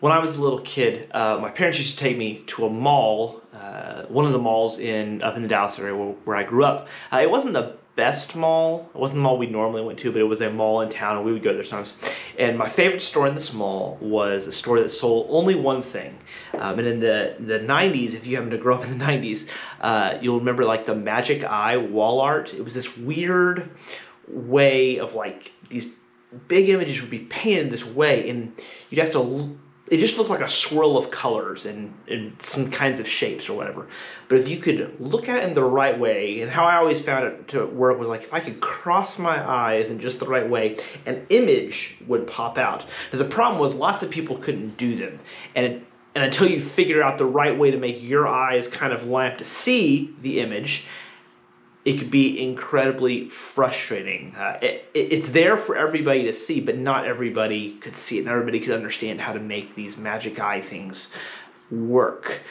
When I was a little kid, my parents used to take me to a mall, one of the malls up in the Dallas area where I grew up. It wasn't the best mall. It wasn't the mall we normally went to, but it was a mall in town, and we would go there sometimes. And my favorite store in this mall was a store that sold only one thing. And in the 90s, if you happen to grow up in the 90s, you'll remember like the Magic Eye wall art. It was this weird way of like these big images would be painted this way, and you'd have to, it just looked like a swirl of colors and some kinds of shapes or whatever. But if you could look at it in the right way, and how I always found it to work was like if I could cross my eyes in just the right way, an image would pop out. Now the problem was lots of people couldn't do them, and until you figure out the right way to make your eyes kind of line up to see the image, it could be incredibly frustrating. It's there for everybody to see, but not everybody could see it. Not everybody could understand how to make these magic eye things work.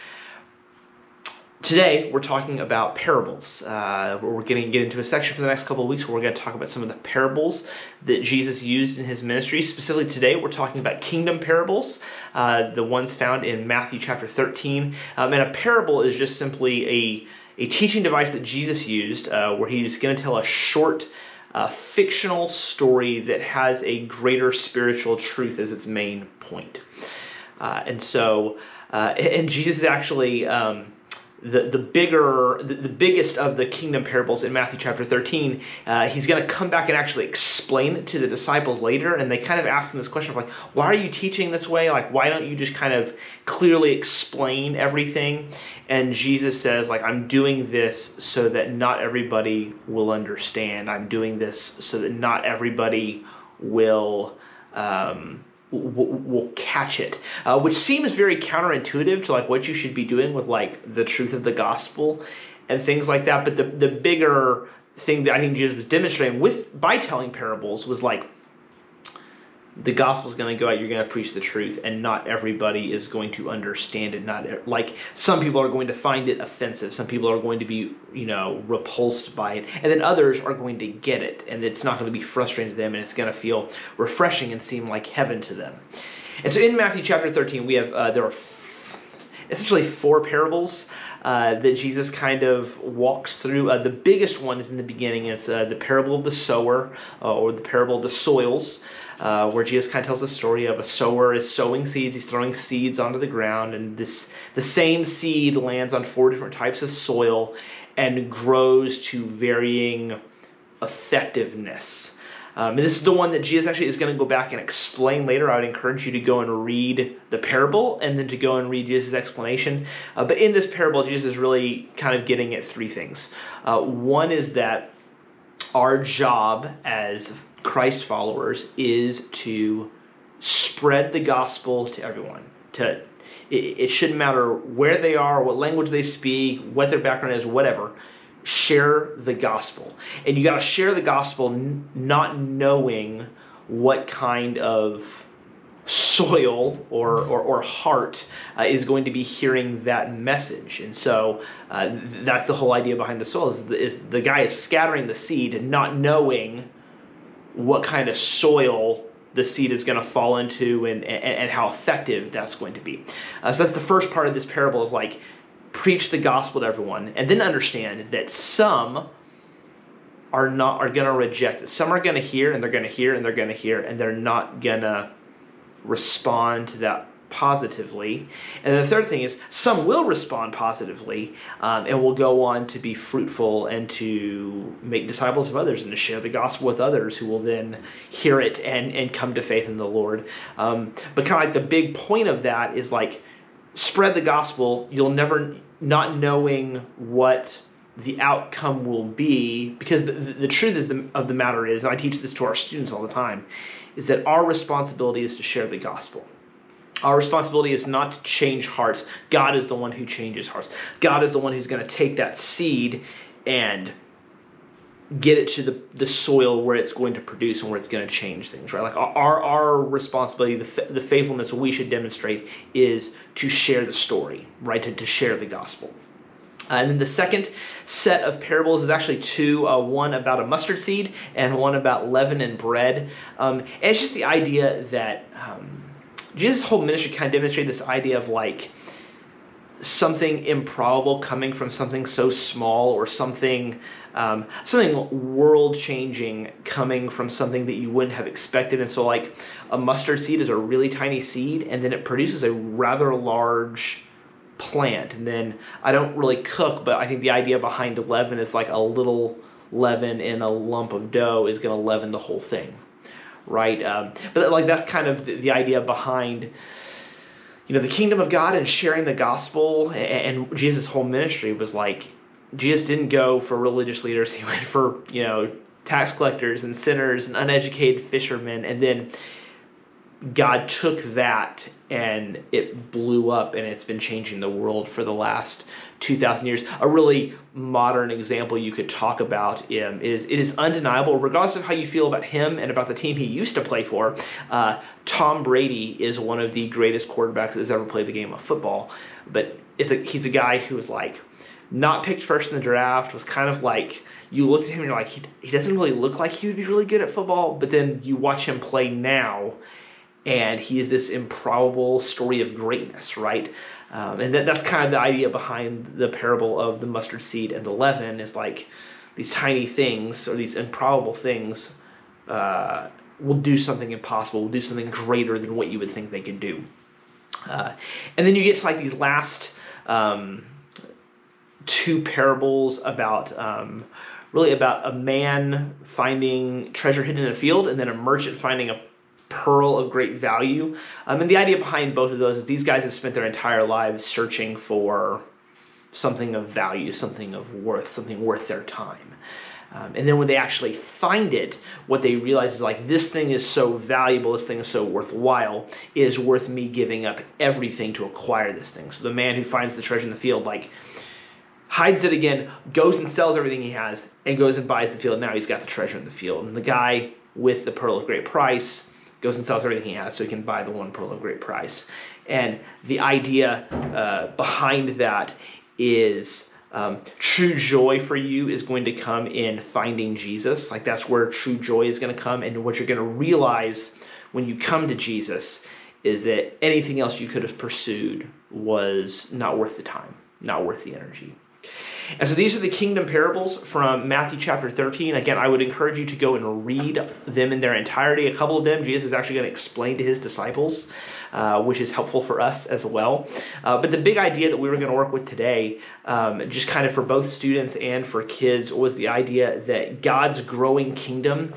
Today, we're talking about parables. We're going to get into a section for the next couple of weeks where we're going to talk about some of the parables that Jesus used in his ministry. Specifically today, we're talking about kingdom parables, the ones found in Matthew chapter 13. And a parable is just simply a teaching device that Jesus used where he's going to tell a short fictional story that has a greater spiritual truth as its main point. And Jesus is actually the biggest of the kingdom parables in Matthew chapter 13. He's going to come back and actually explain it to the disciples later, and they kind of ask him this question of like, why are you teaching this way? Like, why don't you just kind of clearly explain everything? And Jesus says, like, I'm doing this so that not everybody will understand. I'm doing this so that not everybody will catch it, which seems very counterintuitive to like what you should be doing with like the truth of the gospel and things like that. But the bigger thing that I think Jesus was demonstrating by telling parables was like, the gospel's going to go out, you're going to preach the truth, and not everybody is going to understand it. Not like some people are going to find it offensive, some people are going to be, repulsed by it, and then others are going to get it, and it's not going to be frustrating to them, and it's going to feel refreshing and seem like heaven to them. And so in Matthew chapter 13, we have there are essentially four parables that Jesus kind of walks through. The biggest one is in the beginning. It's the parable of the sower, or the parable of the soils, where Jesus kind of tells the story of a sower is sowing seeds. He's throwing seeds onto the ground, and the same seed lands on four different types of soil and grows to varying effectiveness. And this is the one that Jesus actually is going to go back and explain later. I would encourage you to go and read the parable and then to go and read Jesus' explanation. But in this parable, Jesus is really kind of getting at three things. One is that our job as Christ followers is to spread the gospel to everyone. It shouldn't matter where they are, what language they speak, what their background is, whatever. Share the gospel. And you got to share the gospel not knowing what kind of soil or heart is going to be hearing that message. And so that's the whole idea behind the soil is the guy is scattering the seed not knowing what kind of soil the seed is going to fall into and how effective that's going to be. So that's the first part of this parable is like, preach the gospel to everyone, and then understand that some are going to reject it. Some are going to hear, and they're going to hear, and they're going to hear, and they're not going to respond to that positively. And the third thing is some will respond positively and will go on to be fruitful and to make disciples of others and to share the gospel with others who will then hear it and come to faith in the Lord. But kind of like the big point of that is like, spread the gospel. You'll never, not knowing what the outcome will be, because the truth of the matter is, and I teach this to our students all the time, is that our responsibility is to share the gospel. Our responsibility is not to change hearts. God is the one who changes hearts. God is the one who's going to take that seed and get it to the soil where it's going to produce and where it's going to change things, right? Like our responsibility, the faithfulness we should demonstrate is to share the story, right? To share the gospel. And then the second set of parables is actually two, one about a mustard seed and one about leaven and bread. And it's just the idea that Jesus' whole ministry kind of demonstrated this idea of like something improbable coming from something so small, or something world-changing coming from something that you wouldn't have expected. And so like a mustard seed is a really tiny seed, and then it produces a rather large plant. And then I don't really cook, but I think the idea behind leaven is like a little leaven in a lump of dough is going to leaven the whole thing, right? But like that's kind of the idea behind the kingdom of God and sharing the gospel. And Jesus' whole ministry was like, Jesus didn't go for religious leaders. He went for, tax collectors and sinners and uneducated fishermen. And then God took that and it blew up, and it's been changing the world for the last 2,000 years. A really modern example you could talk about is it is undeniable, regardless of how you feel about him and about the team he used to play for, Tom Brady is one of the greatest quarterbacks that has ever played the game of football. But he's a guy who was like not picked first in the draft, was kind of like, you looked at him and you're like, he doesn't really look like he would be really good at football, but then you watch him play now, and he is this improbable story of greatness, right? And that's kind of the idea behind the parable of the mustard seed and the leaven, is like these tiny things, or these improbable things, will do something impossible, will do something greater than what you would think they could do. And then you get to like these last two parables about really about a man finding treasure hidden in a field, and then a merchant finding a pearl of great value. And the idea behind both of those is these guys have spent their entire lives searching for something of value, something of worth, something worth their time. And then when they actually find it, what they realize is like, this thing is so valuable, this thing is so worthwhile, it is worth me giving up everything to acquire this thing. So the man who finds the treasure in the field, like, hides it again, goes and sells everything he has, and goes and buys the field. Now he's got the treasure in the field. And the guy with the pearl of great price goes and sells everything he has so he can buy the one pearl of great price. And the idea behind that is true joy for you is going to come in finding Jesus. Like, that's where true joy is going to come. And what you're going to realize when you come to Jesus is that anything else you could have pursued was not worth the time, not worth the energy. And so these are the kingdom parables from Matthew chapter 13. Again, I would encourage you to go and read them in their entirety. A couple of them, Jesus is actually going to explain to his disciples, which is helpful for us as well. But the big idea that we were going to work with today, just kind of for both students and for kids, was the idea that God's growing kingdom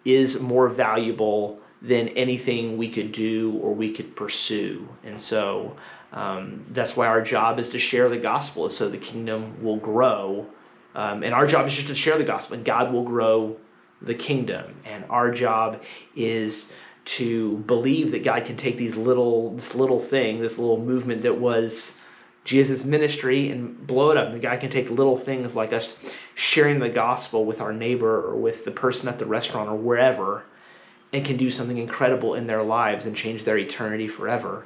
is more valuable than anything we could do or we could pursue. And so that's why our job is to share the gospel, so the kingdom will grow. And our job is just to share the gospel, and God will grow the kingdom. And our job is to believe that God can take this little movement that was Jesus' ministry, and blow it up. And God can take little things like us sharing the gospel with our neighbor or with the person at the restaurant or wherever, and can do something incredible in their lives and change their eternity forever.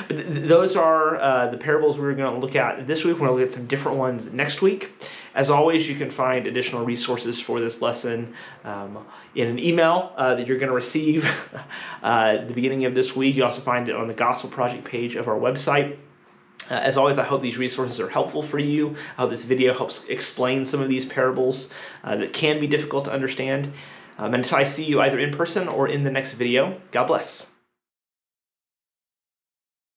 But those are the parables we were going to look at this week. We're going to look at some different ones next week. As always, you can find additional resources for this lesson in an email that you're going to receive at the beginning of this week. You also find it on the Gospel Project page of our website. As always, I hope these resources are helpful for you. I hope this video helps explain some of these parables that can be difficult to understand. And until I see you either in person or in the next video, God bless.